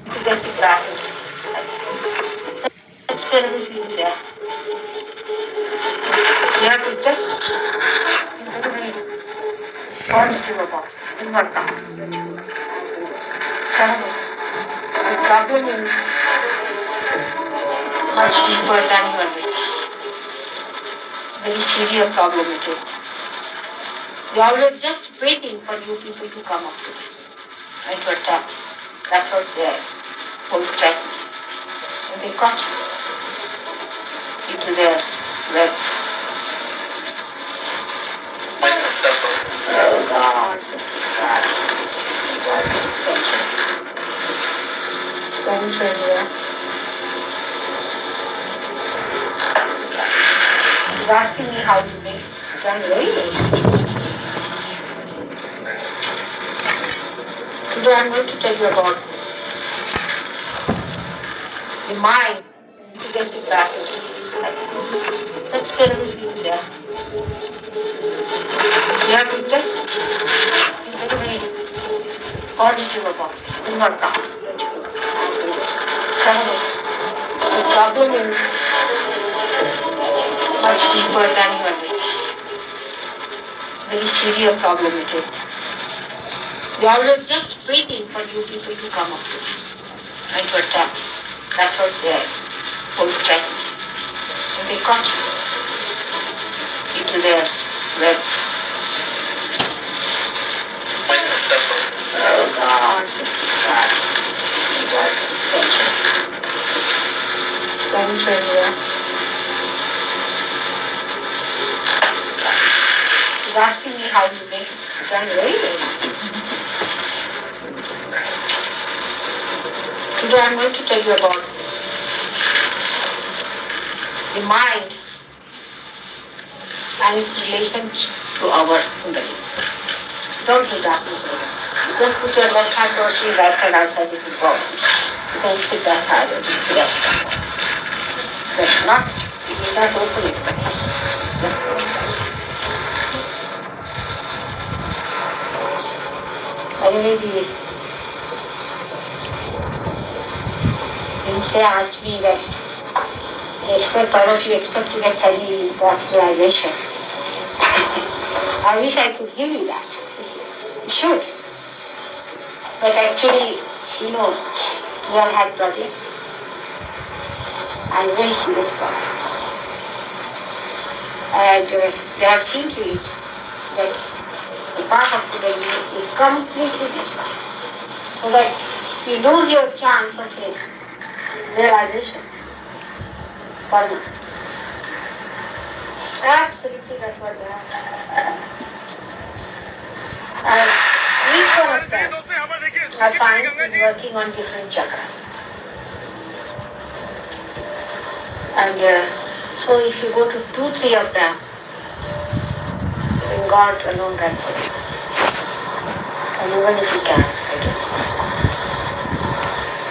to get it back. That's terrible feeling there. You have to just be very positive about it. It's not now. Terrible. The problem is much deeper than you understand. Very serious problem it is. We are always just waiting for you people to come up to it and to attack. That was their whole strategy. And they got you into their webs. Oh God. Very familiar. He's asking me how to make it. I'm very Today I'm going to tell you about the mind to get it back. That's terrible feeling there. You have to just be very positive about it. It's not now. Terrible. The problem is much deeper than you understand. Very serious problem it is. We are always just waiting for you people to come up to it and to attack. That was their whole strategy. And they got you into their webs. Oh God. Very familiar. He's asking me how you make it. I'm very Today I'm going to tell you about the mind and its relation to our kundalini. Don't do that, Mr. Just put your left hand towards your right hand outside the ball. You can sit that side or the left side. But not, you will not open it. Just go inside. Anyway, Lindsay asked me that all of you expect to get heavy realization. I wish I could give you that. You should. But actually, we all had problems. And very serious problems. And they have seen to it that the path of kundalini is completely different. So that you lose your chance of realization. Karma. Absolutely, that's what they have. And each one of them, I find, is working on different chakras. And so if you go to 2-3 of them, then God alone can forgive. And even if He can, I don't know.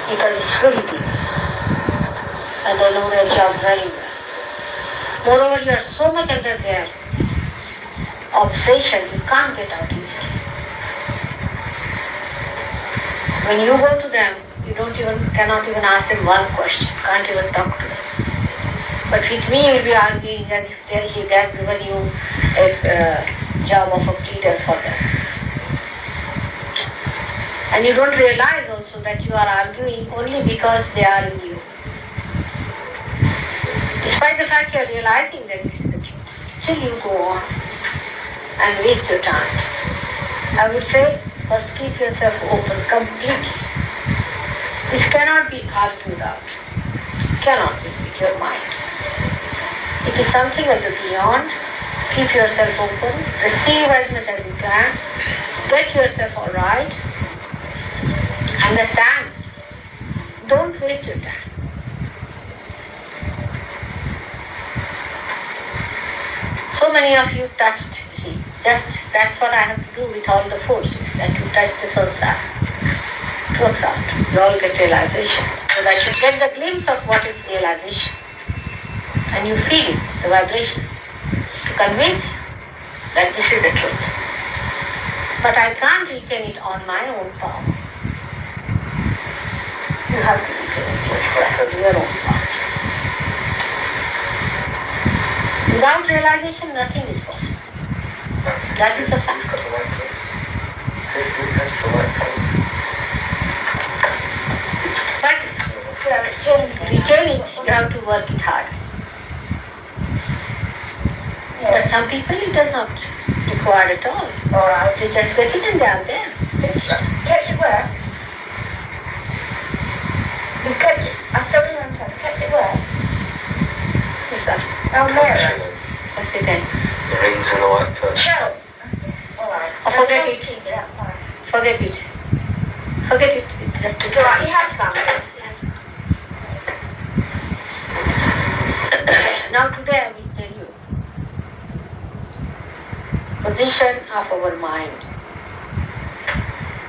Because it's really deep. And they know their job very well. Moreover, you are so much under their obsession, you can't get out easily. When you go to them, you cannot even ask them one question, can't even talk to them. But with me, you'll be arguing as if they have given you a job of a pleader for them. And you don't realize also that you are arguing only because they are in you. Despite the fact you are realizing that this is the truth, still you go on and waste your time. I would say, first keep yourself open completely. This cannot be argued out. Cannot be with your mind. It is something at the beyond. Keep yourself open. Receive as much as you can. Get yourself alright. Understand. Don't waste your time. So many of you touched, see, that's what I have to do with all the forces, that you touch the sahasrara. It works out. You all get realization. So that you get the glimpse of what is realization. And you feel it, the vibration, to convince you that this is the truth. But I can't retain it on my own power. You have to utilize yourself, your own thoughts. Without realization, nothing is possible. That is a fact. But to retain it, you have to work it hard. But some people it does not require at all. Alright, they just get it and they are there. Catch it where? You catch it. I still don't understand. Catch it where? What's that? Down there. What's he saying? The rings in the white purse. No. Alright. Oh, forget it. Forget it. Forget it. It's just it's alright. He has come. Now today I will tell you position of our mind.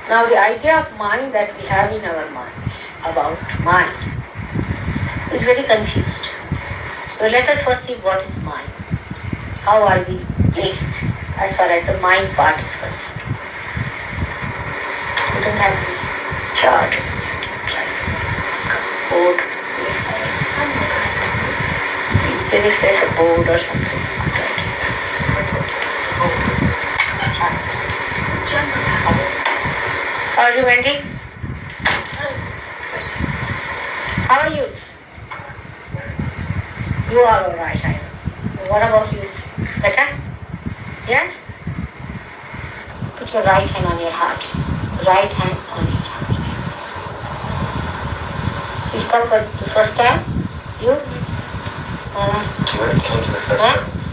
Now the idea of mind that we have in our mind, about mind, is very confused. So let us first see what is mind. How are we placed as far as the mind part is concerned. We don't have the chart, board. Maybe if there's a board or something. How are you, Wendy? How are you? You are alright, I know. What about you? Better? Yes? Put your right hand on your heart. Right hand on your heart. He's come for the first time? You?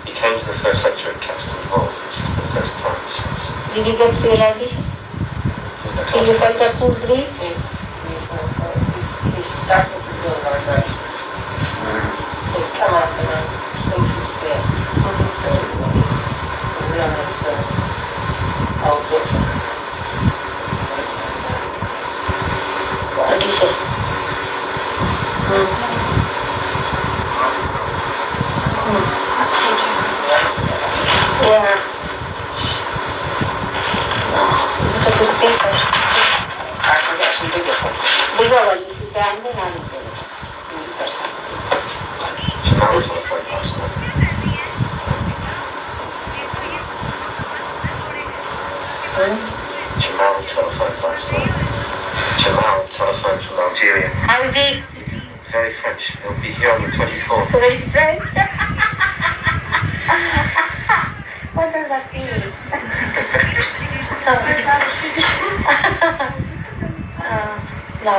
He came to the first lecture at Caxton Hall. This is the first time since. Did you get realization? Did you felt that cool breeze? He started to feel like that. He come up and then think he's there. What do you say? Yeah. It's a good paper. I can get some bigger ones. Bigger one, if you can, then I will do it. Jamal telephoned last night. Jamal telephoned last night. Jamal telephoned from Algeria. How is he? Very French. He'll be here on the 24th. Very French. What does that mean? No.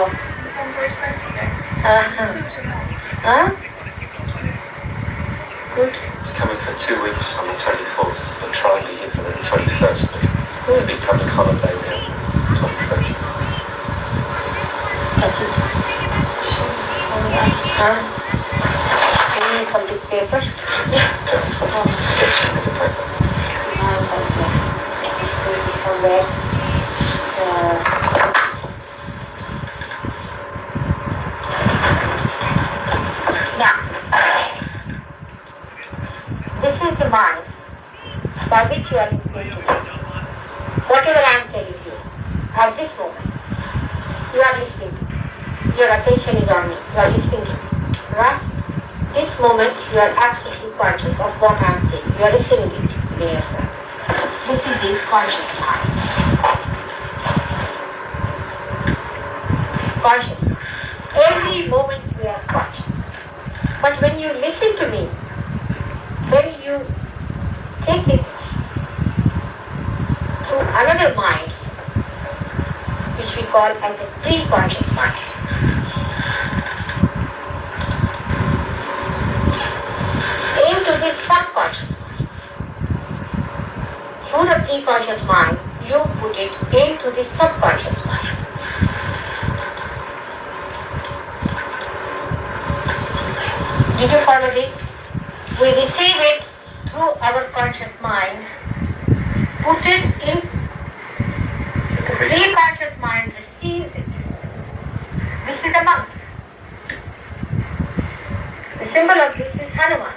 Good. He's coming for 2 weeks on the 24th, but try and be here for the 21st. It'll be public holiday then, 21st. That's it. You need some big paper? Get some bigger paper. Somewhere. Now, this is the mind by which you are listening to me. Whatever I am telling you, at this moment, you are listening. Your attention is on me. You are listening to me. Right? This moment, you are absolutely conscious of what I am saying. You are receiving it in yourself. This is the conscious mind. Conscious mind. Every moment we are conscious. But when you listen to me, when you take it through another mind, which we call as the pre-conscious mind. Aim to the subconscious mind. Through the pre-conscious mind, you put it into the subconscious mind. Did you follow this? We receive it through our conscious mind, put it in, the pre-conscious mind receives it. This is the monk. The symbol of this is Hanuman.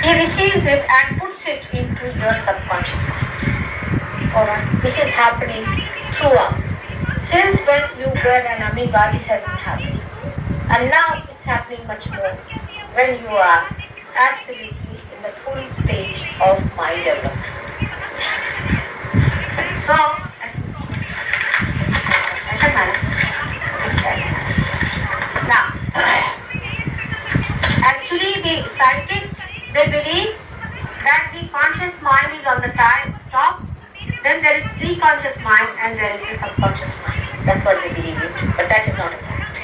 He receives it and puts it into your subconscious mind. Alright, this is happening throughout. Since when you were an amoeba, this hasn't happened. And now it's happening much more when you are absolutely in the full stage of mind development. So, now, actually the scientists, they believe that the conscious mind is on the top, then there is pre-conscious mind and there is the subconscious mind. That's what they believe it, but that is not a fact.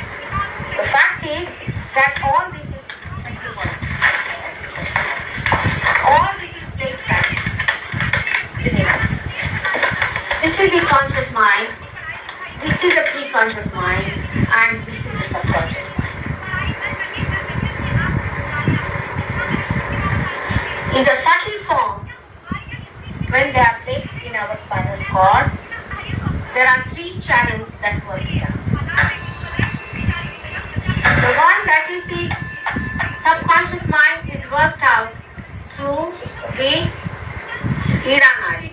The fact is that all this is place this is the conscious mind, this is the pre-conscious mind, and this is the subconscious mind. In the subtle form, when they are placed in our spinal cord, there are 3 channels that work here. The one that is the subconscious mind is worked out through the Nadi,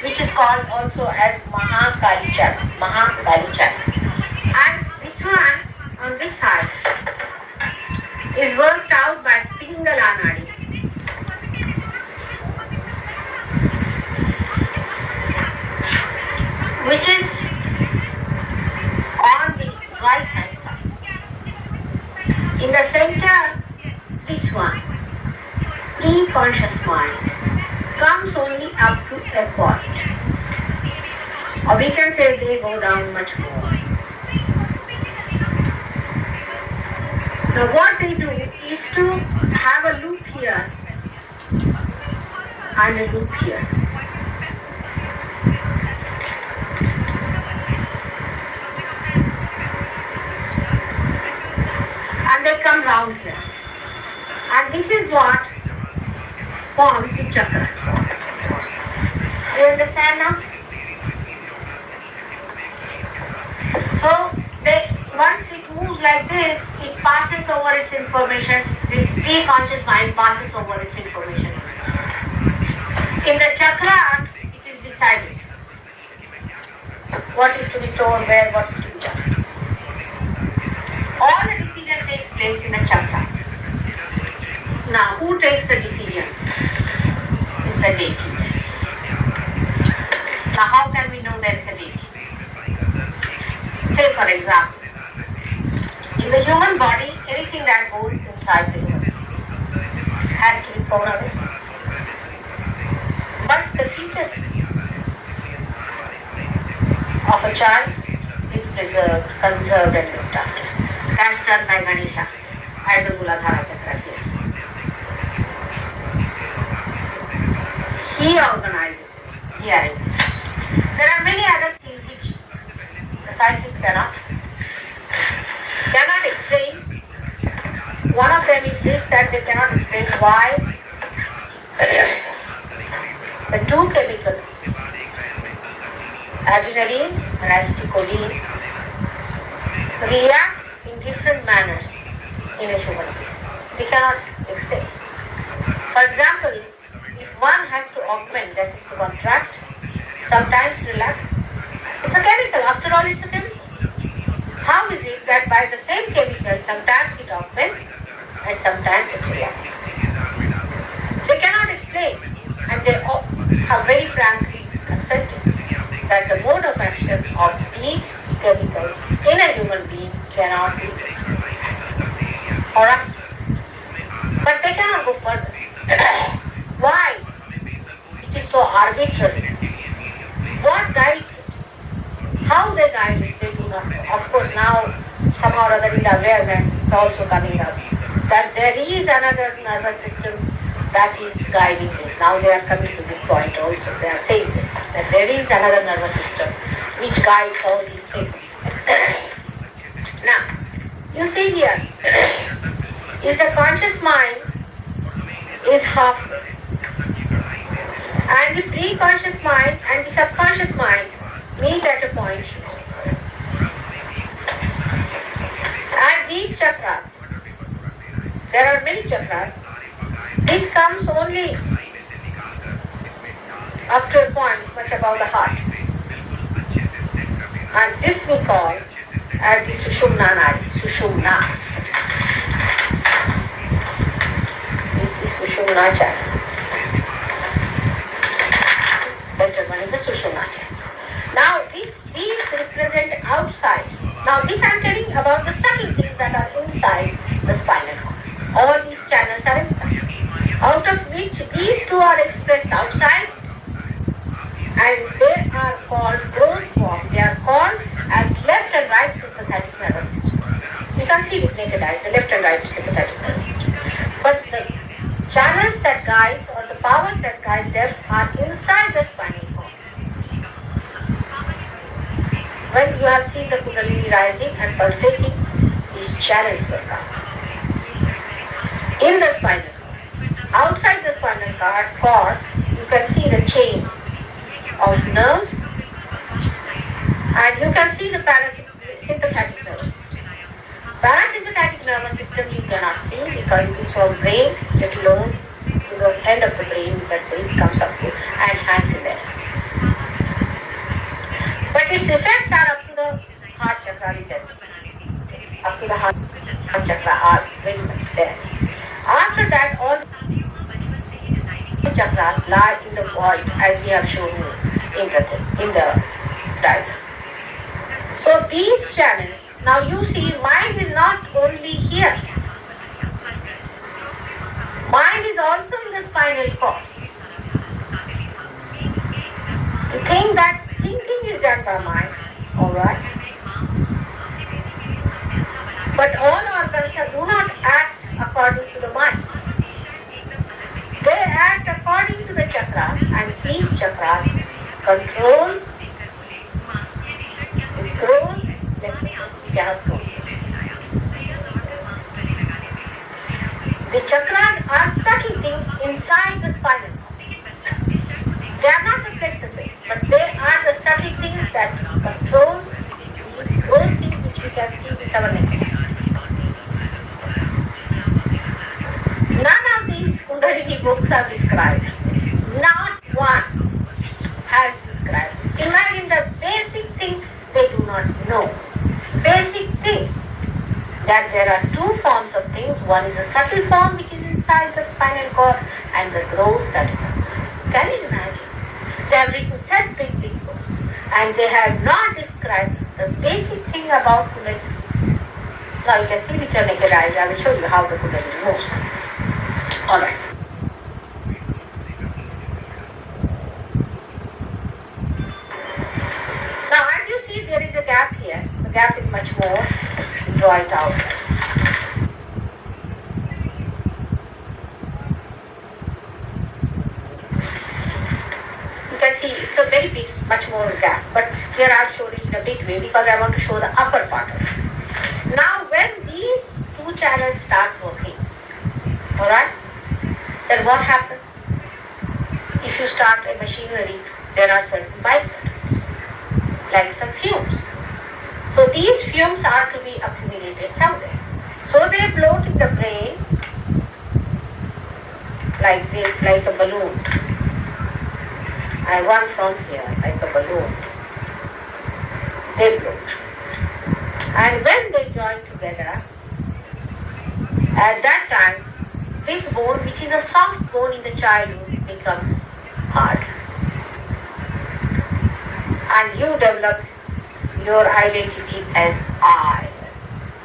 which is called also as Mahakali channel. And this one on this side is worked out by Pingala Nadi. Which is on the right hand side. In the center, this one, pre-conscious mind, comes only up to a point. Or we can say they go down much more. Now what they do is to have a loop here and a loop here. And they come round here. And this is what forms the chakra. Do you understand now? So, once it moves like this, it passes over its information. This pre-conscious mind passes over its information. In the chakra, it is decided what is to be stored where, what is to be done. All the decision takes place in the chakras. Now, who takes the decisions? It's the deity. Now, how can we know there is a deity? Say, for example, in the human body, anything that goes inside the human has to be thrown away. But the fetus of a child is preserved, conserved, and looked after. That's done by Ganesha at the Muladhara Chakra here. He organizes it. He arranges it. There are many other things which the scientists cannot explain. One of them is this, that they cannot explain why the 2 chemicals, adrenaline and acetylcholine, react in different manners in a human being. They cannot explain. For example, if one has to augment, that is to contract, sometimes relaxes. It's a chemical, after all it's a chemical. How is it that by the same chemical, sometimes it augments and sometimes it relaxes? They cannot explain, and they have very frankly confessed it, that the mode of action of these chemicals in a human being cannot be explained. Alright? But they cannot go further. Why? It is so arbitrary. What guides it? How they guide it, they do not know. Of course, now somehow or other in the awareness, it's also coming up that there is another nervous system that is guiding this. Now they are coming to this point also. They are saying this, that there is another nervous system which guides all these things. Now, you see here, is the conscious mind is halfway. And the pre-conscious mind and the subconscious mind meet at a point. And these chakras, there are many chakras, this comes only up to a point much above the heart. And this we call as the Sushumna Nadi, Sushumna. This is the Sushumna channel. Center one is the Sushumna channel. Now these represent outside. Now this I am telling about the subtle things that are inside the spinal cord. All these channels are inside. Out of which these two are expressed outside, and they are called gross form. They are called as left and right sympathetic nervous system. You can see with naked eyes the left and right sympathetic nervous system. But the channels that guide or the powers that guide them are inside the spinal cord. When you have seen the kundalini rising and pulsating, these channels will come. In the spinal cord. Outside the spinal cord, you can see the chain of nerves, and you can see the parasympathetic nervous system. Parasympathetic nervous system you cannot see because it is from brain, little lobe, to the end of the brain, you can see it comes up to and hangs in there. But its effects are up to the heart chakra, you can see. Up to the heart chakra are very much there. After that, all the chakras lie in the void, as we have shown you in the diagram. So these channels, now you see, mind is not only here. Mind is also in the spinal cord. You think that thinking is done by mind, alright? But all organs do not act according to the mind. They act according to the chakras, and these chakras control which I have told you. The chakras are subtle things inside the spinal cord. They are not the face-to-face, but they are the subtle things that control those things which we can see with our naked eyes. None of these kundalini books have described. Not one has described this. Imagine the basic thing they do not know. Basic thing that there are two forms of things. One is a subtle form which is inside the spinal cord, and the gross that is outside. Can you imagine? They have written such big books, and they have not described the basic thing about kundalini. Now you can see with your naked eyes. I will show you how the kundalini moves. Alright. Now as you see, there is a gap here. The gap is much more. Draw it out. You can see it's a very big, much more gap. But here I've shown it in a big way because I want to show the upper part of it. Now when these two channels start working, alright, then what happens? If you start a machinery, there are certain byproducts, like some fumes. So these fumes are to be accumulated somewhere. So they float in the brain like this, like a balloon. And one from here, like a balloon. They float. And when they join together, at that time, this bone, which is a soft bone in the childhood, becomes hard. And you develop your identity as I.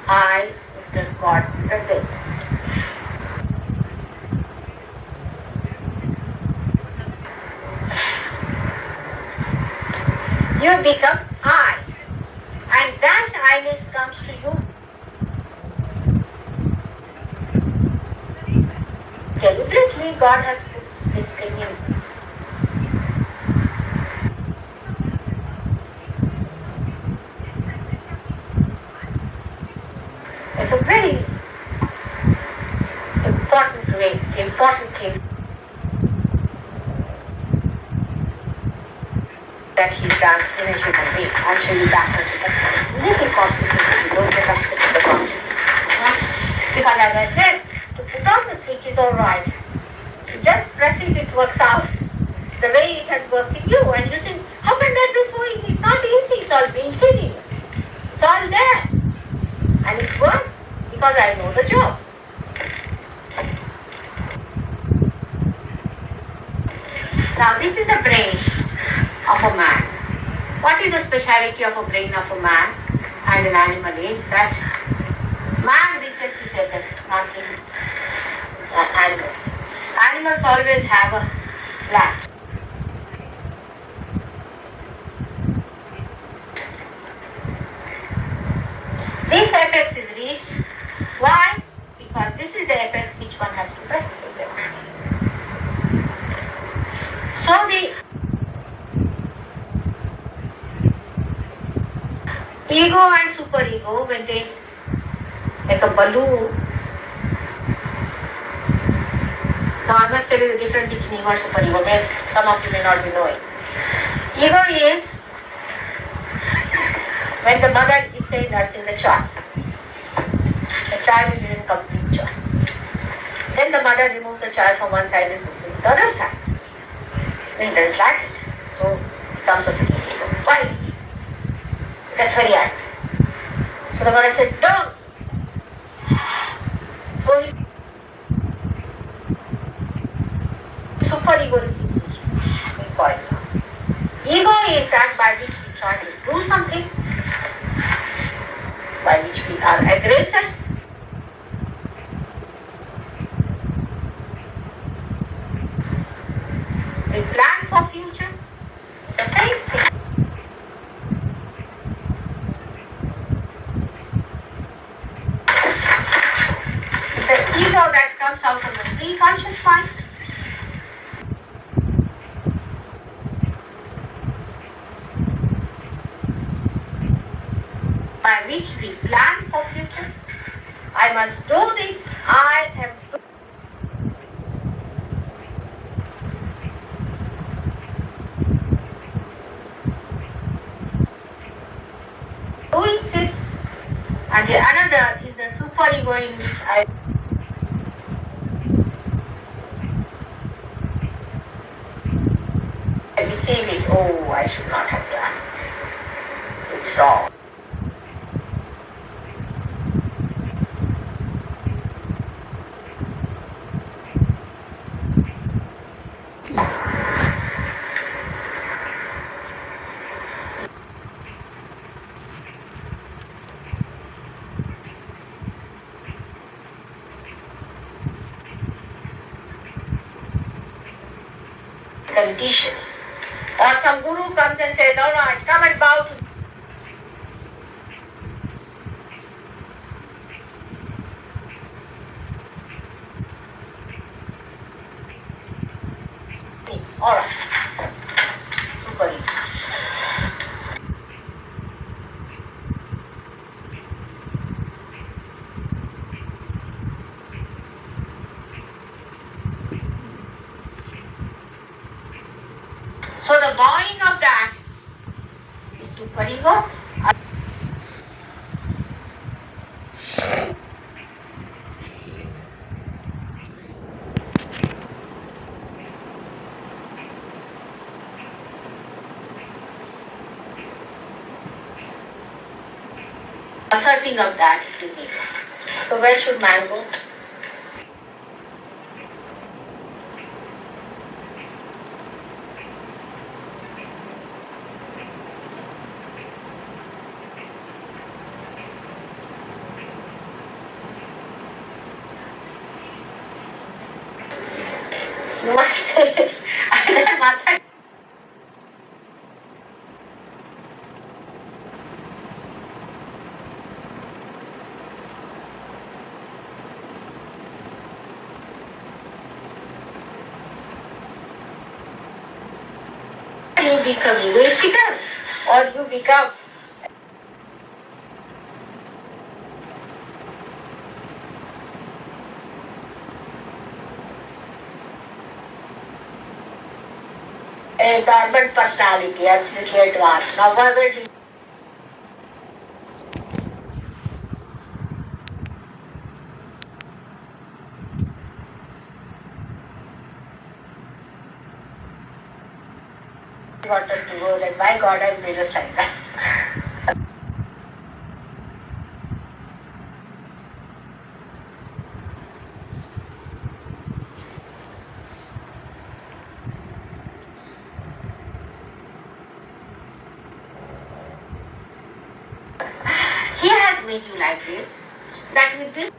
I, Mr. God, the dentist. You become I. And that I-ness comes to you. Deliberately, God has put this thing in. It's a very important thing that he's done in a human being. I'll show you that a little complicated. You don't get upset with the concept. Because as I said, to put on the switch is alright. To just press it, it works out the way it has worked in you. And you think, how can that be so easy? It's not easy, it's all built in all there. And it works because I know the job. Now this is the brain of a man. What is the speciality of a brain of a man and an animal is that man reaches this apex, not in animals. Animals always have a latch. This apex is reached. Why? Because this is the apex which one has to break with it. So the ego and superego, when they, like a balloon. Now I must tell you the difference between ego and superego. Some of you may not be knowing. Ego is when the mother is say nursing the child. The child is in complete joy. Then the mother removes the child from one side and puts it on the other side. Then he doesn't like it. So it comes up with his ego. Why? That's very high. So the mother said, don't. So he super ego receives it. He boils down. Ego is that by which we try to do something, by which we are aggressors. We plan for future. The same thing. It's the ego that comes out of the pre-conscious mind. By which we plan for future. I must do this. I am doing this. And the another is the superego in which I receive it. Oh, I should not have done it. It's wrong. Condition. Or some guru comes and says, all right, come and bow to me. All right. Super ego. So the bowing of that is superego. Asserting of that is ego. So where should man go? You become egoistical or you become a dormant personality, absolutely advanced. Now why will you want us to go that why God has made us like that? what made you like this? That with this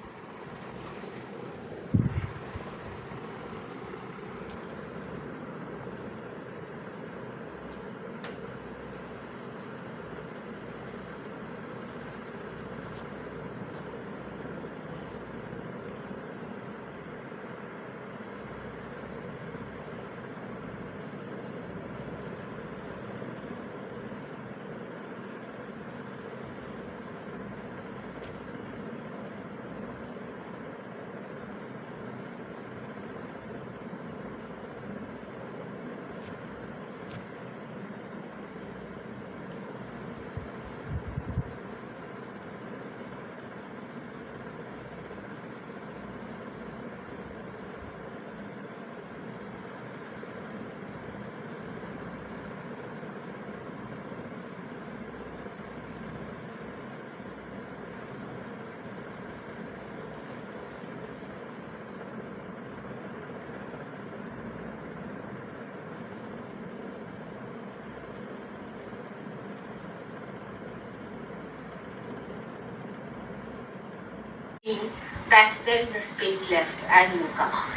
that there is a space left and you come out.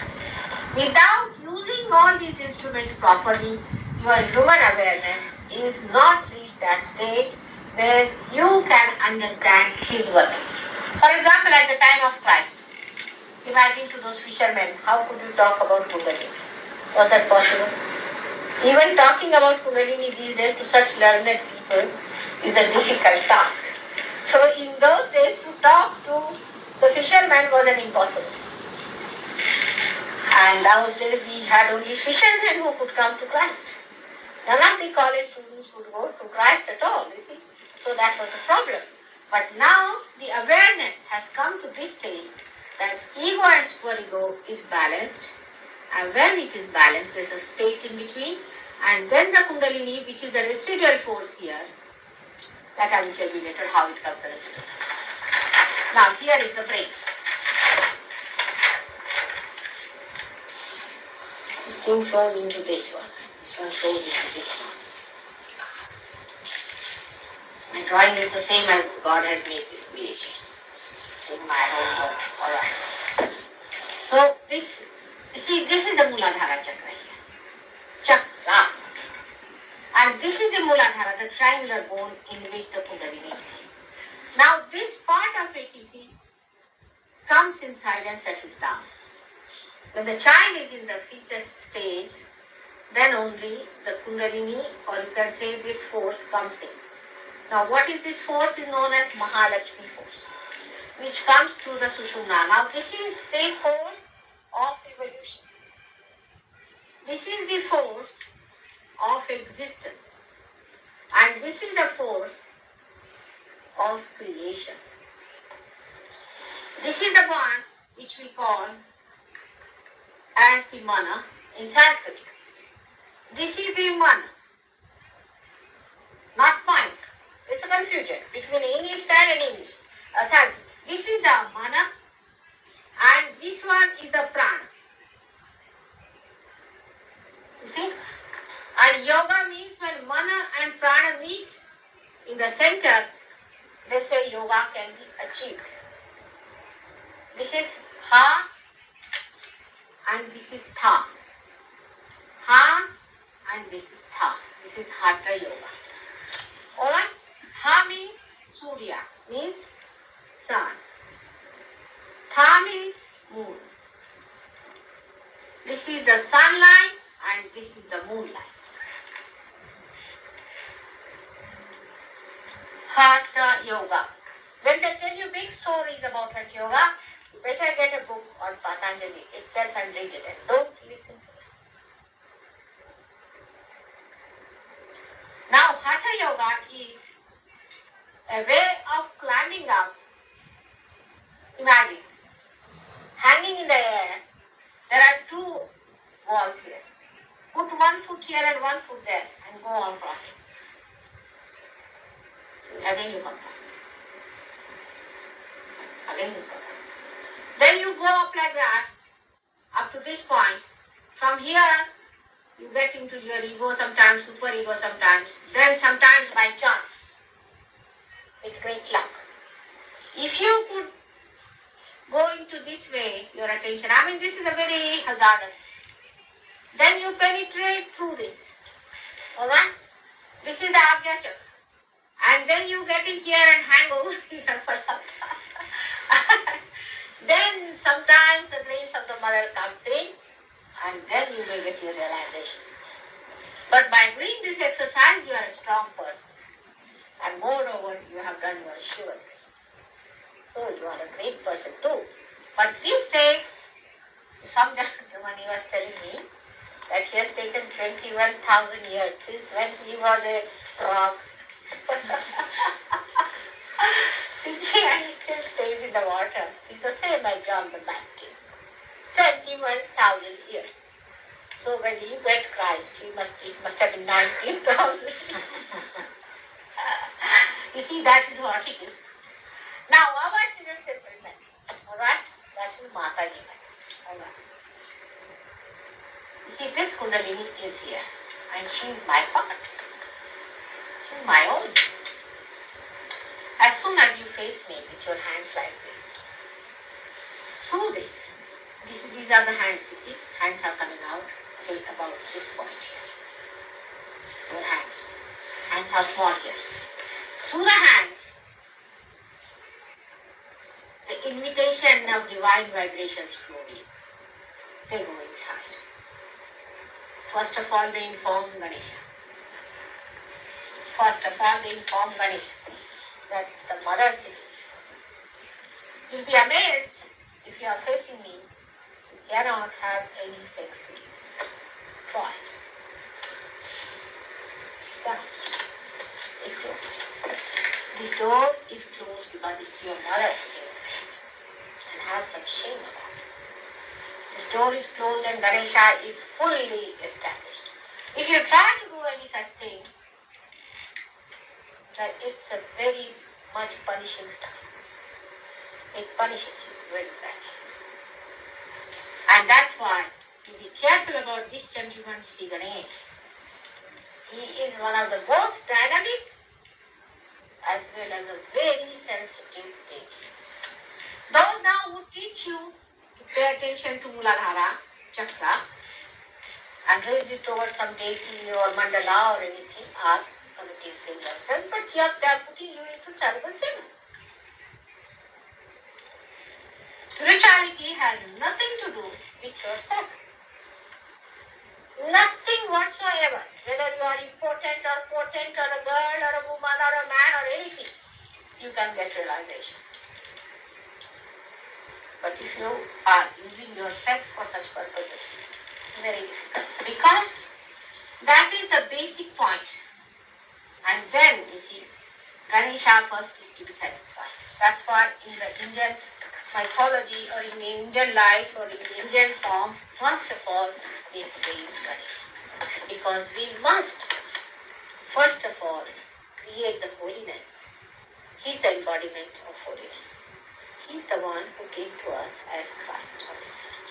Without using all these instruments properly, your human awareness is not reached that stage where you can understand his work. For example, at the time of Christ, imagine to those fishermen, how could you talk about kundalini? Was that possible? Even talking about kundalini these days to such learned people is a difficult task. So in those days, to talk to the fisherman was an impossible. And those days we had only fishermen who could come to Christ. None of the college students could go to Christ at all, you see. So that was the problem. But now the awareness has come to this stage that ego and superego is balanced. And when it is balanced, there's a space in between. And then the kundalini, which is the residual force here, that I will tell you later how it comes residual. Now here is the brain. This thing flows into this one. This one flows into this one. My drawing is the same as God has made this creation. Same my own work. Alright. So this, you see, this is the Muladhara chakra here. Chakra. And this is the Muladhara, the triangular bone in which the kundalini is placed. Now this part of it, you see, comes inside and settles down. When the child is in the fetus stage, then only the kundalini, or you can say this force, comes in. Now what is this force is known as Mahalakshmi force, which comes through the Sushumna. Now this is the force of evolution. This is the force of existence. And this is the force of creation. This is the one which we call as the mana in Sanskrit. This is the mana, not point. It's a confusion between English style and English. Sanskrit. This is the mana and this one is the prana. You see? And yoga means when mana and prana meet in the center, they say yoga can be achieved. This is ha and this is tha. Ha and this is tha. This is hatha yoga. Alright? Ha means Surya, means sun. Tha means moon. This is the sunlight and this is the moonlight. Hatha yoga. When they tell you big stories about Hatha yoga, you better get a book on Patanjali itself and read it and don't listen to it. Now Hatha yoga is a way of climbing up. Imagine, hanging in the air, there are two walls here. Put one foot here and one foot there and go on crossing. Again you come down. Again you come down. Then you go up like that, up to this point. From here, you get into your ego sometimes, super ego sometimes. Then sometimes by chance, with great luck, If you could go into this way, your attention, I mean this is a very hazardous, then you penetrate through this. Alright? This is the Agya Chakra. And then you get in here and hang over here for some time. Then sometimes the grace of the mother comes in and then you may get your realization. But by doing this exercise, you are a strong person. And moreover, you have done your Shiva. So you are a great person too. But this takes, some gentleman he was telling me that he has taken 21,000 years since when he was a frog. You see, and he still stays in the water. He's the same as John the Baptist. 21,000 years. So when you get Christ, it must have been 19,000. You see, that is what it is. Now, ours is a simple method. Alright? That is Mataji method. Alright. You see, this kundalini is here. And she is my part. She is my own. As soon as you face me with your hands like this, through this, these are the hands, you see. Hands are coming out till about this point here. Your hands. Hands are small here. Through the hands, the invitation of divine vibrations flow in. They go inside. First of all, they inform Ganesha. That is the mother city. You'll be amazed if you are facing me. You cannot have any sex feelings. Try. Yeah. It's closed. This door is closed because it's your mother sitting there. And have some shame about it. This door is closed and Ganesha is fully established. If you try to do any such thing, then it's a very much punishing stuff. It punishes you very badly. And that's why you be careful about this gentleman, Sri Ganesh. He is one of the most dynamic as well as a very sensitive deity. Those now who teach you to pay attention to Muladhara Chakra and raise it towards some deity or mandala or anything are committing sin themselves, but they are putting you into terrible sin. Spirituality has nothing to do with your sex. Nothing whatsoever. Whether you are important or potent or a girl or a woman or a man or anything, you can get realization. But if you are using your sex for such purposes, very difficult. Because that is the basic point. And then, you see, Ganesha first is to be satisfied. That's why in the Indian mythology or in the Indian life or in the Indian form, first of all, we praise Ganesha. Because we must, first of all, create the holiness. He's the embodiment of holiness. He's the one who came to us as Christ on this earth.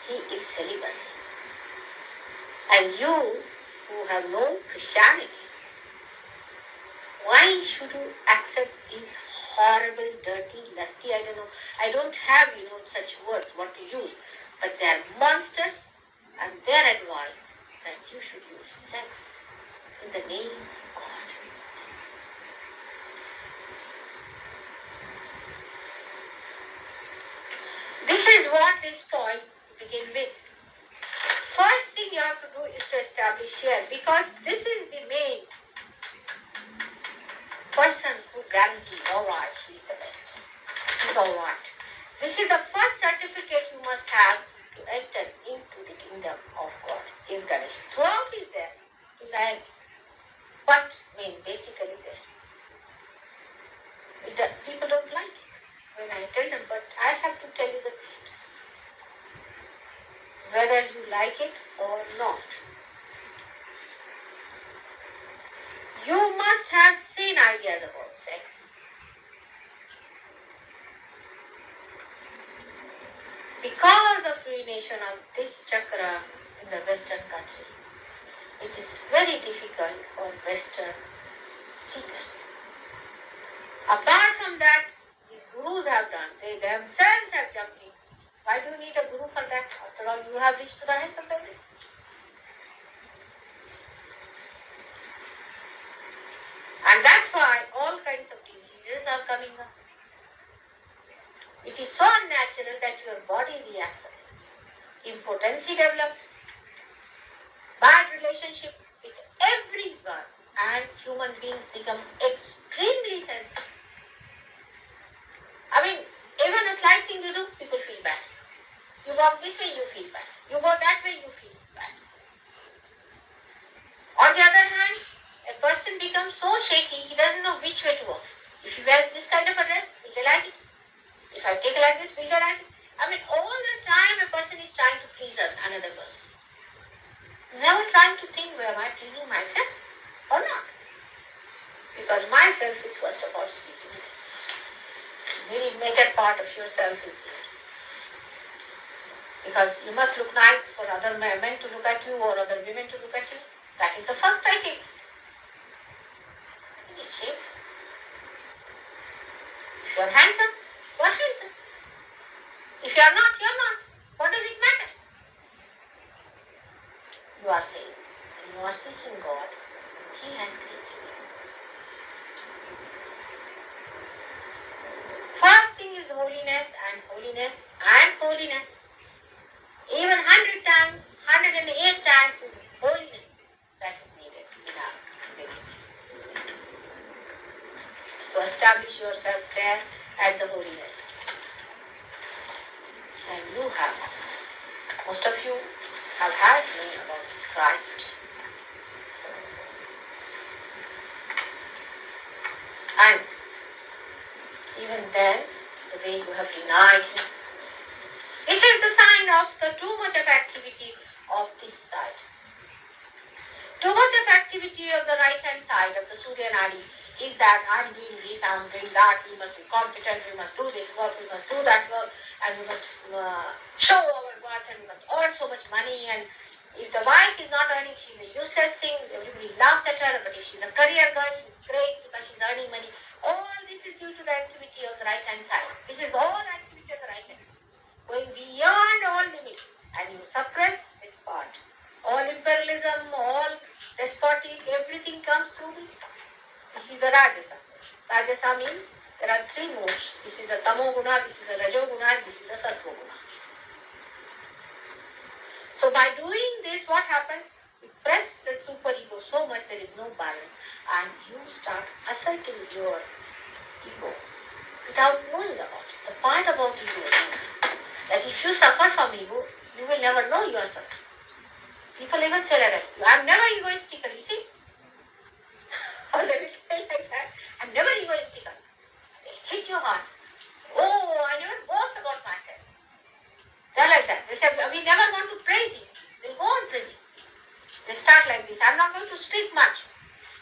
He is celibacy. And you who have known Christianity, why should you accept these horrible, dirty, lusty, I don't have, such words what to use, but they are monsters and their advice that you should use sex in the name of God. This is what this point to begin with. First thing you have to do is to establish here, because this is the main person who guarantees, alright, he's the best. He's alright. This is the first certificate you must have to enter into the kingdom of God, is Ganesha. Throughout is there, to the end. But, basically there. People don't like it when I tell them, but I have to tell you the truth. Whether you like it or not. You must have seen ideas about sex. Because of ruination of this chakra in the Western country, it is very difficult for Western seekers Apart from that, these gurus have done. They themselves have jumped in. Why do you need a guru for that? After all, you have reached to the height of everything. And that's why all kinds of diseases are coming up. It is so unnatural that your body reacts against it. Impotency develops, bad relationship with everyone, and human beings become extremely sensitive. I mean, even a slight thing you do, people feel bad. You walk this way, you feel bad. You go that way, you feel bad. On the other hand, a person becomes so shaky, he doesn't know which way to walk. If he wears this kind of a dress, will they like it? If I take like this, will they like it? I mean, all the time a person is trying to please another person. Never trying to think, am I pleasing myself or not? Because myself is first of all speaking. Very major part of yourself is here. Because you must look nice for other men to look at you or other women to look at you. That is the first criteria. It is shameful. If you are handsome, you are handsome. If you are not, you are not. What does it matter? You are saints. When you are seeking God, He has created you. First thing is holiness and holiness and holiness. Even 100 times, 108 times is holiness that is needed in us. So establish yourself there at the holiness. And you have, most of you have heard me about Christ. And even then, the way you have denied Him. This is the sign of the too much of activity of this side. Too much of activity of the right hand side of the Surya Nadi is that I'm doing this, I'm doing that, we must be competent, we must do this work, we must do that work, and we must show our worth, and we must earn so much money. And if the wife is not earning, she's a useless thing, everybody laughs at her. But if she's a career girl, she's great because she's earning money. All this is due to the activity of the right hand side. This is all activity of the right hand side, going beyond all limits, and you suppress this part. All imperialism, all despotic, everything comes through this part. This is the Rajasa. Rajasa means there are three modes. This is the Tamo Guna, this is the Rajo Guna, this is the Sattva Guna. So by doing this, what happens? You press the super ego so much there is no balance, and you start asserting your ego without knowing about it. The part about ego is that if you suffer from ego, you will never know you are suffering. People even say like that, I'm never egoistical, you see? Or they will say like that, I'm never egoistical. They hit your heart. Oh, I never boast about myself. They're like that. They say, we never want to praise you. They'll go on praising. They start like this, I'm not going to speak much.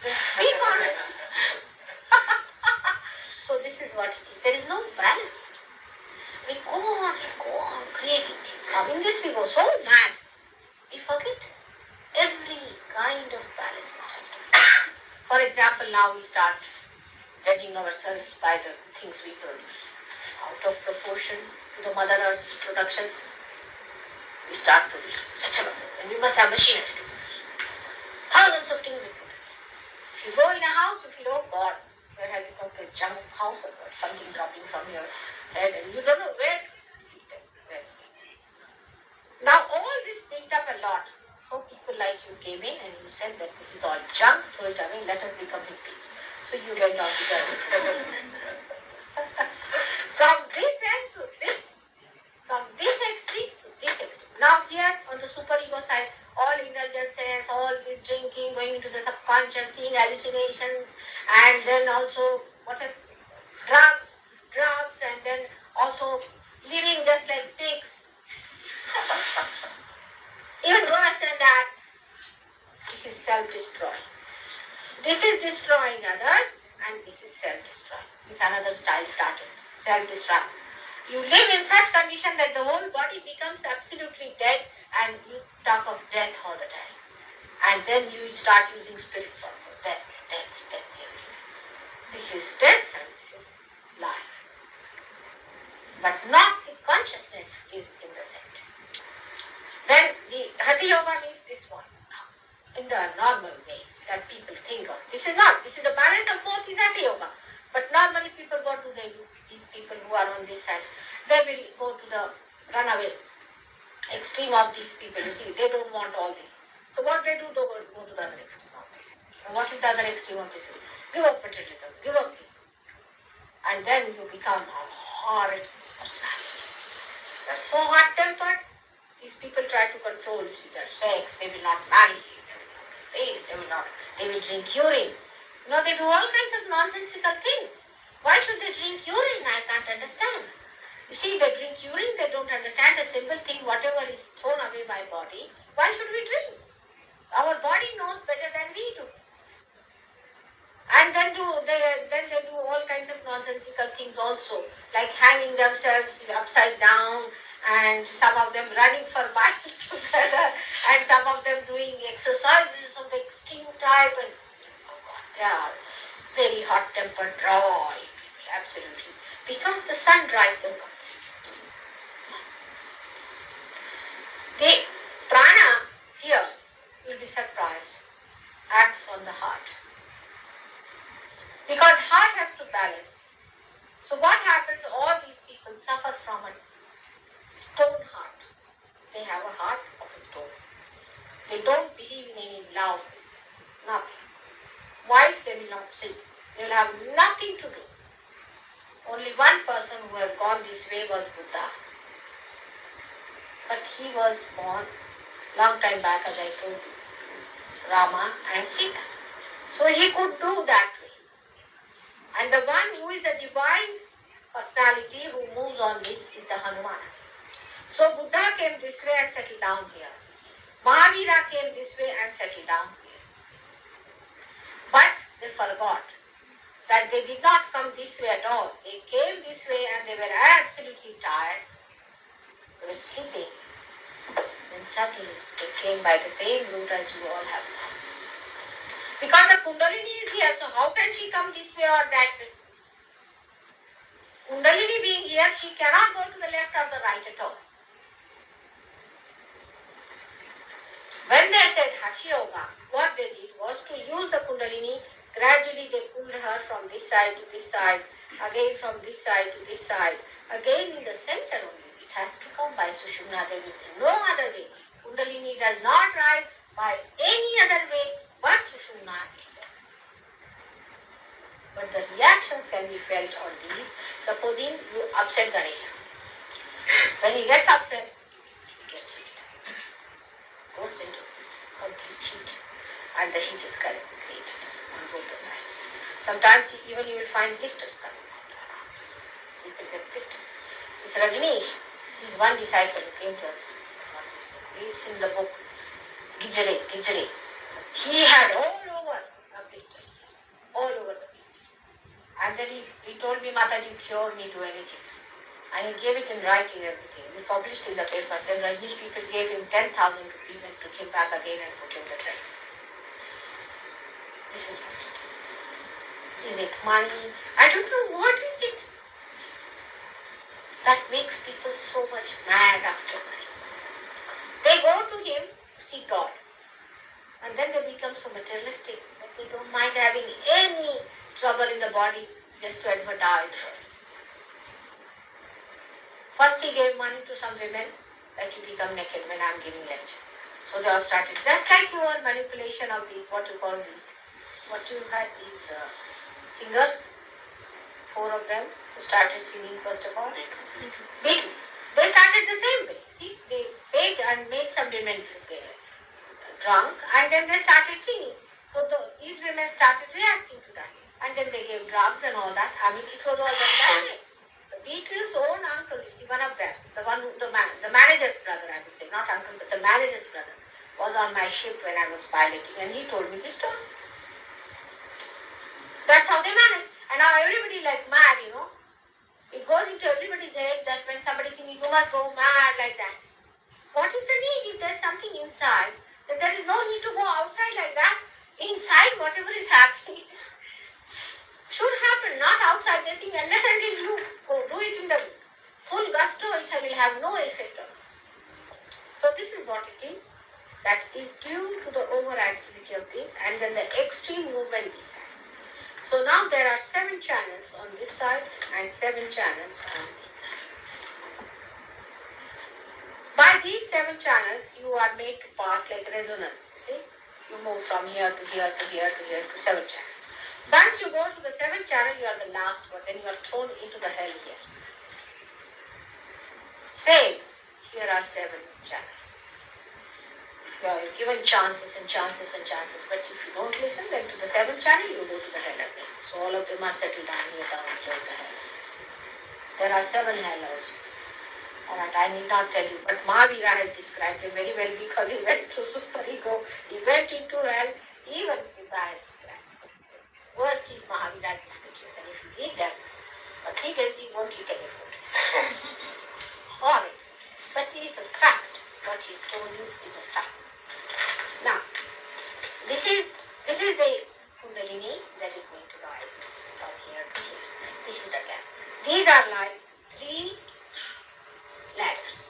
They speak honestly. So this is what it is. There is no balance. We go on creating things. Now in this we go so mad. We forget every kind of balance that has to be. For example, now we start judging ourselves by the things we produce. Out of proportion to the Mother Earth's productions, we start producing such a lot. And we must have machinery to produce. Thousands of things we produce. If you go in a house, you feel, oh God, where have you come to a junk house or something dropping from your head, and you don't know where to keep them. Now all this built up a lot. So people like you came in and you said that this is all junk, throw it away, let us become hippies. So you went on to that. From this end to this, from this extreme to this extreme. Now here on the super ego side, all indulgences, all this drinking, going into the subconscious, seeing hallucinations, and then also what else? Drugs, and then also living just like pigs. Even worse than that, this is self-destroying. This is destroying others, and this is self-destroying. This another style started, self-destruct. You live in such condition that the whole body becomes absolutely dead, and you talk of death all the time. And then you start using spirits also. Death everywhere. This is death and this is life. But not the consciousness is in the center. Then the Hatha Yoga means this one, in the normal way that people think of. This is the balance of both is Hatha Yoga. But normally people, what do they do? These people who are on this side, they will go to the runaway extreme of these people. You see, they don't want all this. So what they do, they will go to the other extreme of this. And what is the other extreme of this? Give up materialism, give up this. And then you become a horrid personality. They're so hot-tempered. These people try to control, you see, their sex. They will not marry. They will drink urine. They do all kinds of nonsensical things. Why should they drink urine? I can't understand. You see, they drink urine, they don't understand a simple thing, whatever is thrown away by body. Why should we drink? Our body knows better than we do. And then they do all kinds of nonsensical things also, like hanging themselves upside down, and some of them running for miles together, and some of them doing exercises of the extreme type, and they are very hot-tempered, raw people, absolutely, because the sun dries them completely. The prana here, you'll be surprised, acts on the heart. Because heart has to balance this. So what happens, all these people suffer from a stone heart. They have a heart of a stone. They don't believe in any love business. Nothing. Wife, they will not see. They will have nothing to do. Only one person who has gone this way was Buddha. But he was born long time back, as I told you, Rama and Sita. So he could do that way. And the one who is the divine personality who moves on this is the Hanumana. So Buddha came this way and settled down here. Mahavira came this way and settled down here. But they forgot that they did not come this way at all. They came this way and they were absolutely tired. They were sleeping. Then suddenly they came by the same route as you all have come. Because the kundalini is here, so how can she come this way or that way? Kundalini being here, she cannot go to the left or the right at all. When they said Hatha Yoga, what they did was to use the kundalini. Gradually they pulled her from this side to this side, again from this side to this side, again in the center only. It has to come by Sushumna. There is no other way. Kundalini does not rise by any other way but Sushumna itself. But the reactions can be felt on these. Supposing you upset Ganesha. When he gets upset, he gets heated. Goes into complete heat. And the heat is created on both the sides. Sometimes even you will find blisters coming out. People get blisters. This Rajneesh, his one disciple who came to us. It's in the book, Gijre. He had all over a blister. All over the blister. And then he told me, Mataji, cure me, do anything. And he gave it in writing, everything. We published in the papers. Then Rajneesh people gave him 10,000 rupees and took him back again and put him the dress. This is what it is. Is it money? I don't know what is it that makes people so much mad after money. They go to him to see God. And then they become so materialistic that they don't mind having any trouble in the body just to advertise for it. First he gave money to some women that you become naked when I'm giving lecture. So they all started, just like your manipulation of these, what you call these, what you had these singers, 4 of them who started singing first of all. Beatles. They started the same way. See, they paid and made some women drunk, and then they started singing. So these women started reacting to that. And then they gave drugs and all that. I mean, it was all done that way. The Beatles' own uncle, you see, one of them, the manager's brother, I would say, not uncle, but the manager's brother, was on my ship when I was piloting, and he told me this story. That's how they managed. And now everybody like mad, It goes into everybody's head that when somebody's singing, you must go mad like that. What is the need? If there's something inside, then there is no need to go outside like that. Inside, whatever is happening should getting, unless until you do it in the full gusto, it will have no effect on us. So this is what it is. That is due to the overactivity of this and then the extreme movement this side. So now there are 7 channels on this side and 7 channels on this side. By these 7 channels, you are made to pass like resonance. You see, you move from here to here to here to here to 7 channels. Once you go to the 7th channel, you are the last one. Then you are thrown into the hell here. Same. Here are 7 channels. You are given chances and chances and chances, but if you don't listen, then to the 7th channel, you go to the hell again. So all of them are settled down here, down below the hell. There are 7 hellos. Alright, I need not tell you, but Mahavira has described them very well because he went through super ego, he went into hell, even Buddha has described it. Worst is Mahavira's descriptions, and if you read them, for 3 days you won't eat any food. Horrible. But it is a fact. What he's told you is a fact. Now, this is the kundalini that is going to rise from here to here. This is the gap. These are like 3 ladders.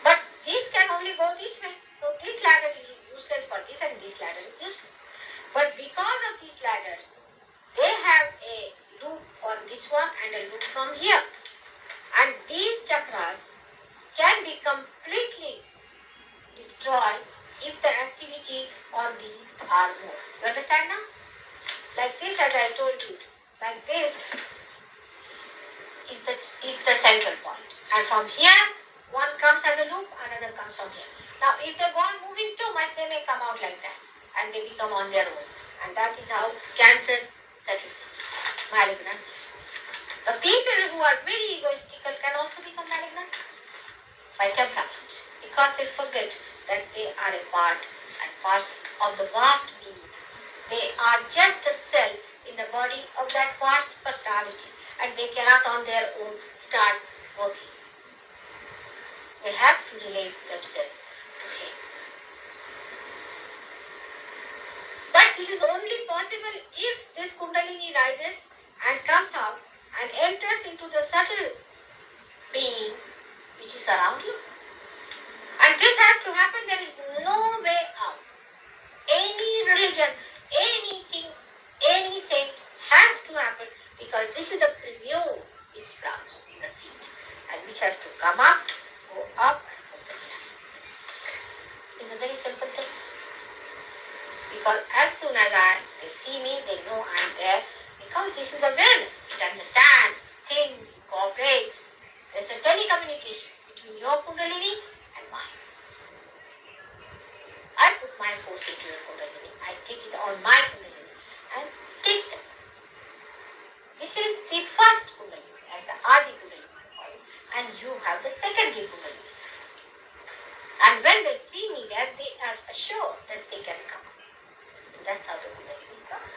But this can only go this way. So this ladder is useless for this and this ladder is useless. But because of these ladders, they have a loop on this one and a loop from here. And these chakras can be completely destroyed if the activity on these are more. You understand now? Like this, as I told you, like this is the central point. And from here, one comes as a loop, another comes from here. Now, if they go on moving too much, they may come out like that. And they become on their own. And that is how cancer settles in, malignancy. The people who are very egoistical can also become malignant by temperament. Because they forget that they are a part and parcel of the vast being. They are just a cell in the body of that vast personality, and they cannot on their own start working. They have to relate themselves to him. But this is only possible if this kundalini rises and comes out and enters into the subtle being which is around you. And this has to happen. There is no way out. Any religion, anything, any saint has to happen because this is the preview which sprouts in the seed and which has to come up, go up and open down. It's a very simple thing. Because as soon as they see me, they know I'm there because this is awareness. It understands things, it cooperates. There's a telecommunication between your kundalini and mine. I put my force into your kundalini. I take it on my kundalini and take it up. This is the first kundalini, as the Adi kundalini, and you have the secondary kundalini. And when they see me there, they are assured that they can come. And that's how the kundalini comes.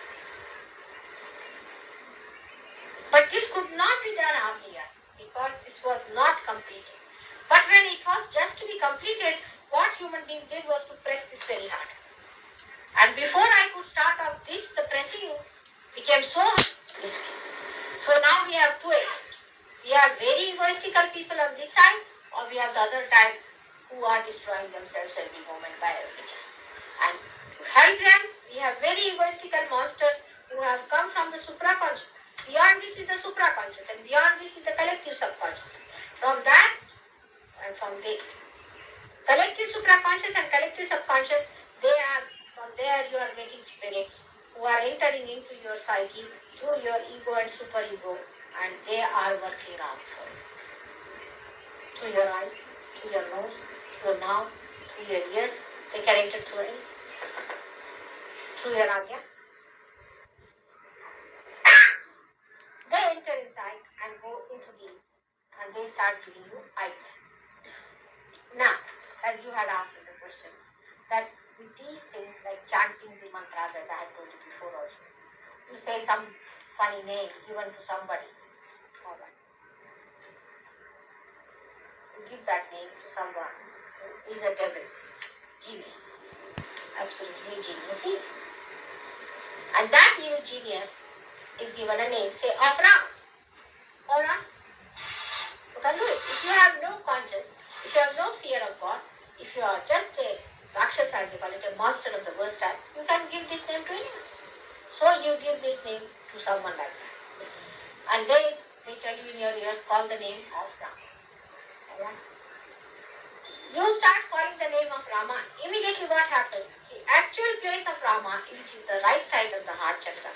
But this could not be done earlier because this was not completed. But when it was just to be completed, what human beings did was to press this very hard. And before I could start off this, the pressing became so hard this way. So now we have 2 extremes. We have very egoistical people on this side, or we have the other type who are destroying themselves every moment by every chance. And to help them, we have very egoistical monsters who have come from the supraconscious. Beyond this is the supraconscious, and beyond this is the collective subconscious. From that and from this. Collective supraconscious and collective subconscious, they are, from there you are getting spirits who are entering into your psyche through your ego and superego, and they are working out for you. Through your eyes, through your nose, through your mouth, through your ears, they can enter through any. Through your agya. They enter inside and go into these, and they start giving you ideas. Now, as you had asked me the question, that with these things like chanting the mantras, as I had told you before also, you say some funny name given to somebody. All right. You give that name to someone who is a devil, genius, absolutely genius evil. And that evil genius is given a name, say, of Ram. Alright? You can do it. If you have no conscience, if you have no fear of God, if you are just a Rakshasa, as they call it, a monster of the worst type, you can give this name to anyone. So you give this name to someone like that. And they tell you in your ears, call the name of Rama. Alright? You start calling the name of Rama, immediately what happens? The actual place of Rama, which is the right side of the heart chakra,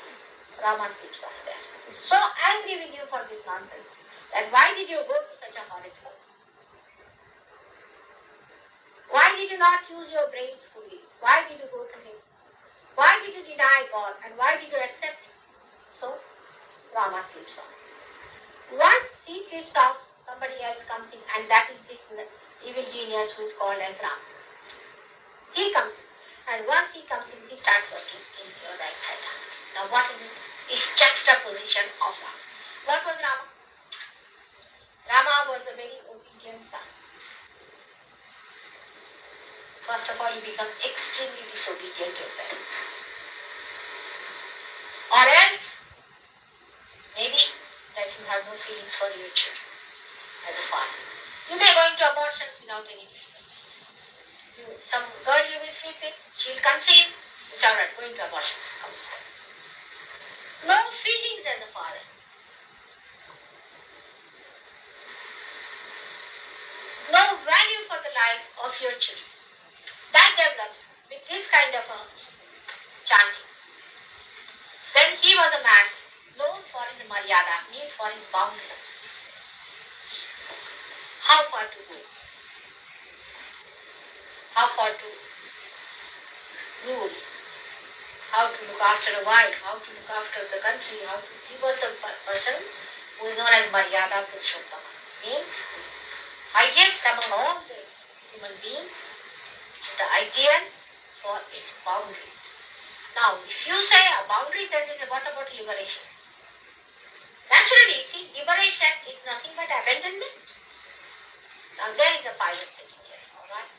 Rama sleeps off there. He's so angry with you for this nonsense that why did you go to such a horrid home? Why did you not use your brains fully? Why did you go to him? Why did you deny God and why did you accept him? So Rama sleeps off. Once he sleeps off, somebody else comes in and that is this evil genius who is called as Rama. He comes in. And once he comes in, he starts working in your right side. Now what is it? It's juxtaposition of Rama. What was Rama? Rama was a very obedient son. First of all, you become extremely disobedient to your parents. Or else, maybe that you have no feelings for your children as a father. You may go into abortions without any difficulty. Some girl you will sleep with, she will conceive, it's alright, go into abortions. No feelings as a father. No value for the life of your children. That develops with this kind of a chanting. Then he was a man known for his maryada, means for his boundaries. How far to go? How far to rule? How to look after a wife? How to look after the country? He was the person who is known as Maryada Purushottama, means highest among all the human beings. It is the ideal for its boundaries. Now, if you say boundaries, then what about liberation? Naturally, see, liberation is nothing but abandonment. Now, there is a pilot sitting here, alright?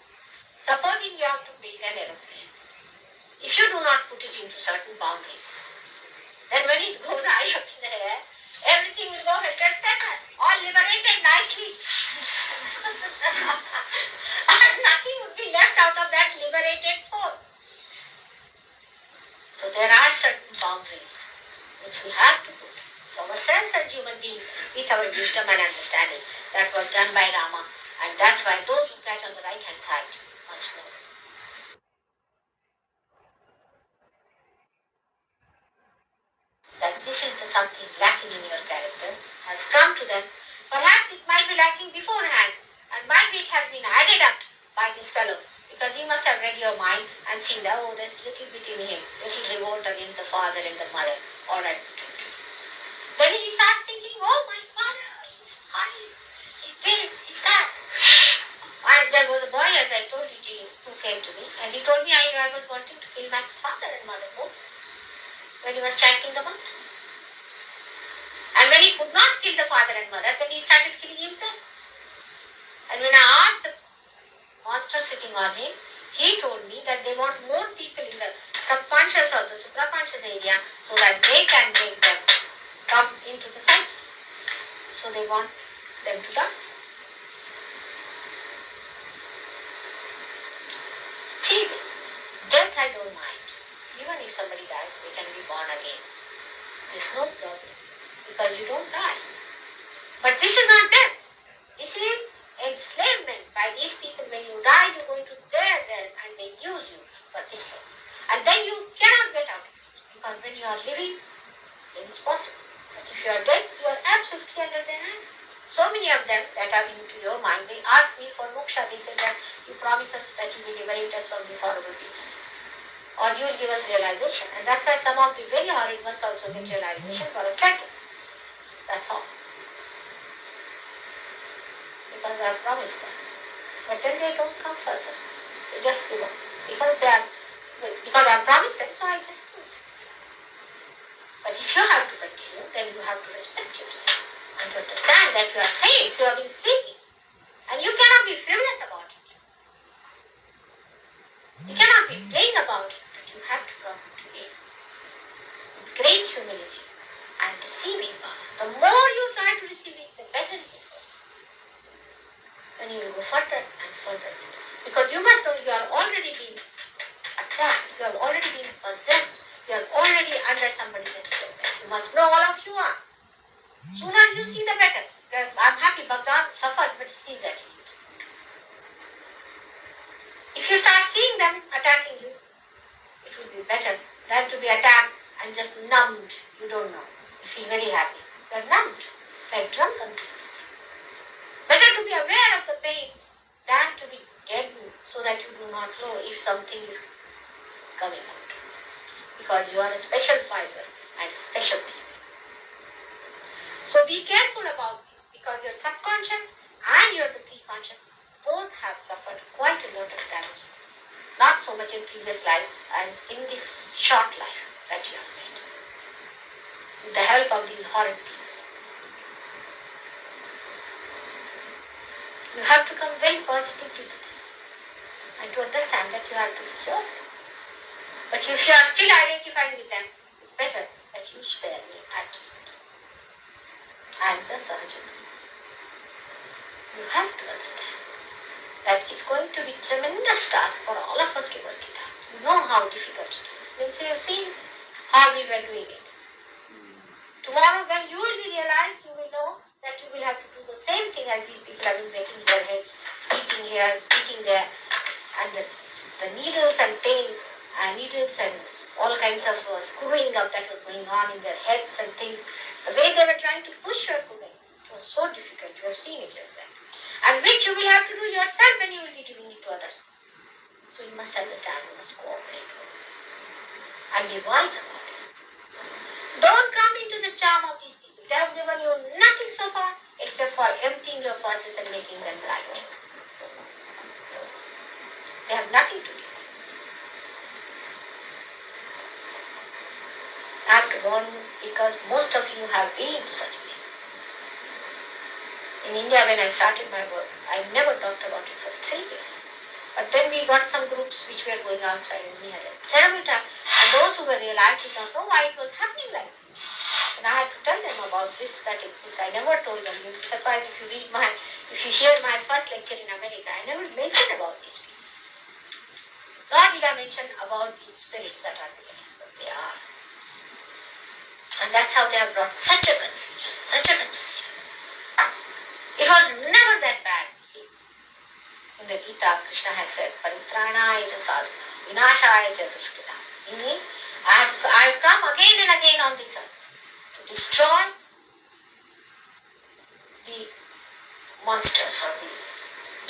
Supposing you have to build an aeroplane. If you do not put it into certain boundaries, then when it goes high up in the air, everything will go helter-skelter, all liberated nicely. And nothing would be left out of that liberated soul. So there are certain boundaries which we have to put for ourselves as human beings with our wisdom and understanding. That was done by Rama, and that's why those who catch on the right hand side must know. That this is something lacking in your character has come to them. Perhaps it might be lacking beforehand, and might be it has been added up by this fellow, because he must have read your mind and seen that, oh, there's little bit in him, little revolt against the father and the mother. All right. Then he starts thinking, oh, my father, he's funny, he's this, he's that. And there was a boy, as I told you, who came to me, and he told me I was wanting to kill my father and mother both when he was chanting the mantra. And when he could not kill the father and mother, then he started killing himself. And when I asked the monster sitting on him, he told me that they want more people in the subconscious or the supraconscious area so that they can make them come into the psyche. So they want them to die. See this. Death I don't mind. Even if somebody dies, they can be born again. There's no problem. Because you don't die. But this is not death. This is enslavement by these people. When you die, you go into their realm and they use you for this purpose. And then you cannot get out of it. Because when you are living, then it's possible. But if you are dead, you are absolutely under their hands. So many of them that are into your mind, they ask me for moksha. They say that you promise us that you will liberate us from this horrible people. Or you will give us realization. And that's why some of the very horrid ones also get realization for a second. That's all. Because I have promised them. But then they don't come further. They just give up. Because I have promised them, so I just do it. But if you have to continue, then you have to respect yourself. And to understand that you are saints, you have been seeking. And you cannot be frivolous about it. You cannot be playing about it. But you have to come to it with great humility and deceiving power. The more you try to receive further and further. Because you must know you are already being attacked, you have already been possessed, you are already under somebody's enslavement. You must know all of you are. Sooner you see the better. I'm happy Bhagwan suffers, but he sees at least. If you start seeing them attacking you, it will be better than to be attacked and just numbed. You don't know. You feel very happy. You are numbed, like drunken. Better to be aware of the pain than to be deadened so that you do not know if something is coming out. Because you are a special fiber and special people. So be careful about this because your subconscious and your the preconscious both have suffered quite a lot of damages. Not so much in previous lives and in this short life that you have made. With the help of these horrid people. You have to come very positively to this. And to understand that you have to be here. But if you are still identifying with them, it's better that you spare me at least. And the surgeons. You have to understand that it's going to be tremendous task for all of us to work it out. You know how difficult it is. Since you have seen how we were doing it. Tomorrow when you will be realized, you will know that you will have to do the same thing as these people have been breaking their heads, beating here, beating there, and the needles and pain, needles and all kinds of screwing up that was going on in their heads and things. The way they were trying to push your women, it was so difficult. You have seen it yourself. And which you will have to do yourself when you will be giving it to others. So you must understand, you must cooperate and be wise about it. Don't come into the charm of these people. They have given you nothing so far except for emptying your purses and making them light. They have nothing to give. I have to warn you because most of you have been to such places. In India, when I started my work, I never talked about it for 3 years. But then we got some groups which were going outside and we had a terrible time. And those who were realized did not know why it was happening like this. And I had to tell them about this that exists. I never told them. You'll be surprised if you hear my first lecture in America. I never mentioned about these people. Nor did I mention about the spirits that are within us, but they are. And that's how they have brought such a confusion, such a confusion. It was never that bad, you see. In the Gita, Krishna has said, Paritranaya ja sadhana, vinashaya ja dushkita. Meaning, I have come again and again on this earth to destroy the monsters or the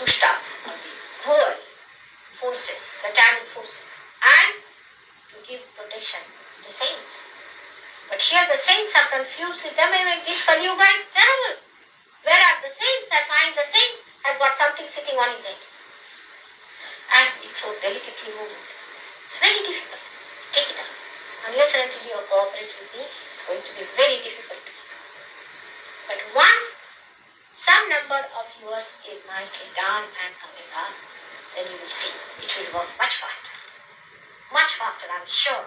dushtas or the cruel forces, satanic forces, and to give protection to the saints. But here the saints are confused with them and this Kali Yuga is terrible. Where are the saints? I find the saint has got something sitting on his head. And it's so delicately moving. It's very difficult. Take it out. Unless and until you cooperate with me, it's going to be very difficult to do. But once some number of yours is nicely done and coming up, then you will see it will work much faster. Much faster, I'm sure.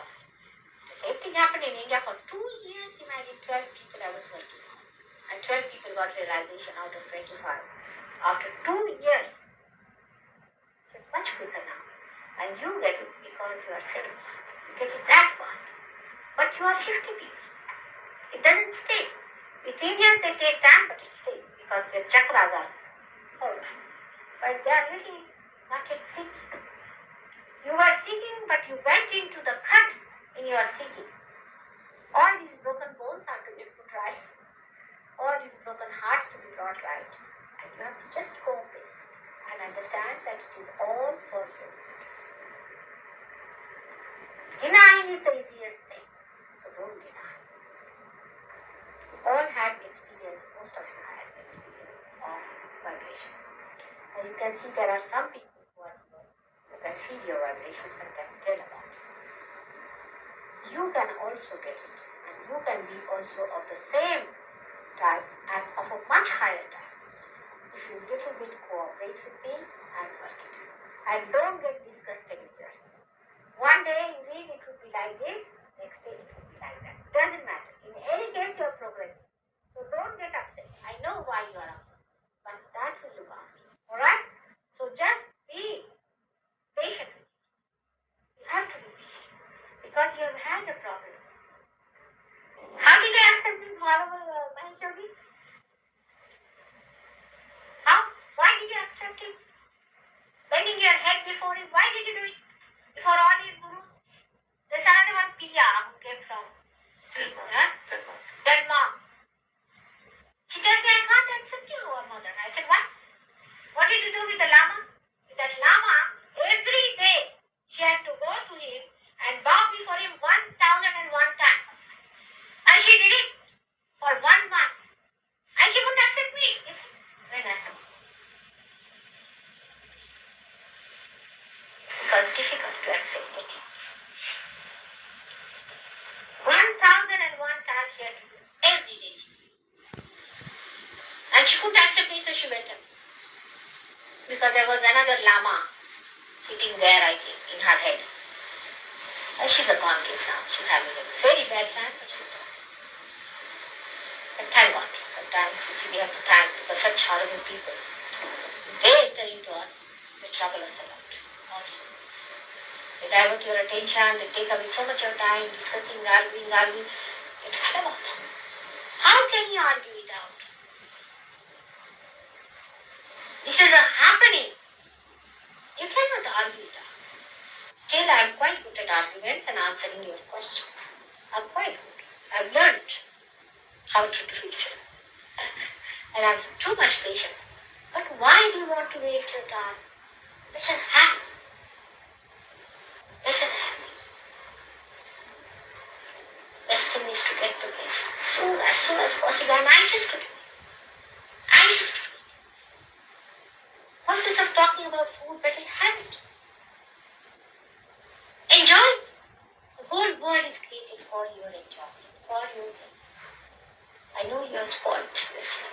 The same thing happened in India for 2 years. Imagine 12 people I was working on. And 12 people got realization out of 25. After 2 years. So it's much quicker now. And you get it because you are saints. You get it that fast. But you are shifty people. It doesn't stay. With Indians they take time, but it stays because their chakras are alright. But they are really not yet seeking. You were seeking, but you went into the cut in your seeking. All these broken bones are to be put right. All these broken hearts to be brought right. And you have to just cooperate and understand that it is all for you. Denying is the easiest thing. So don't deny. You all had experience, most of you had experience of vibrations. And you can see there are some people who are here who can feel your vibrations and can tell about it. You can also get it. And you can be also of the same type and of a much higher type. If you little bit cooperate with me and work it. And don't get disgusted with yourself. One day indeed it will be like this, next day it will be like that. Doesn't matter. In any case you are progressing. So don't get upset. I know why you are upset. But that will look after you. Alright? every day. And she couldn't accept me, so she went away. Because there was another lama sitting there, I think, in her head. And she's a gone case now. She's having a very bad time, but she's gone. And thank God. Sometimes you see we have to thank because such horrible people, they enter into us, they trouble us a lot also. They divert your attention, they take away so much of time discussing, arguing. It's fed about them. How can you argue it out? This is a happening. You cannot argue it out. Still, I am quite good at arguments and answering your questions. I'm quite good. I've learned how to do it. And I have too much patience. But why do you want to waste your time? Let it happen. Let it happen. Best thing is to get the place as soon as possible. I'm anxious to do it. Anxious to do it. What's this of talking about food? Let it happen. Enjoy. The whole world is created for your enjoyment, for your business. I know you are spoiled, listener.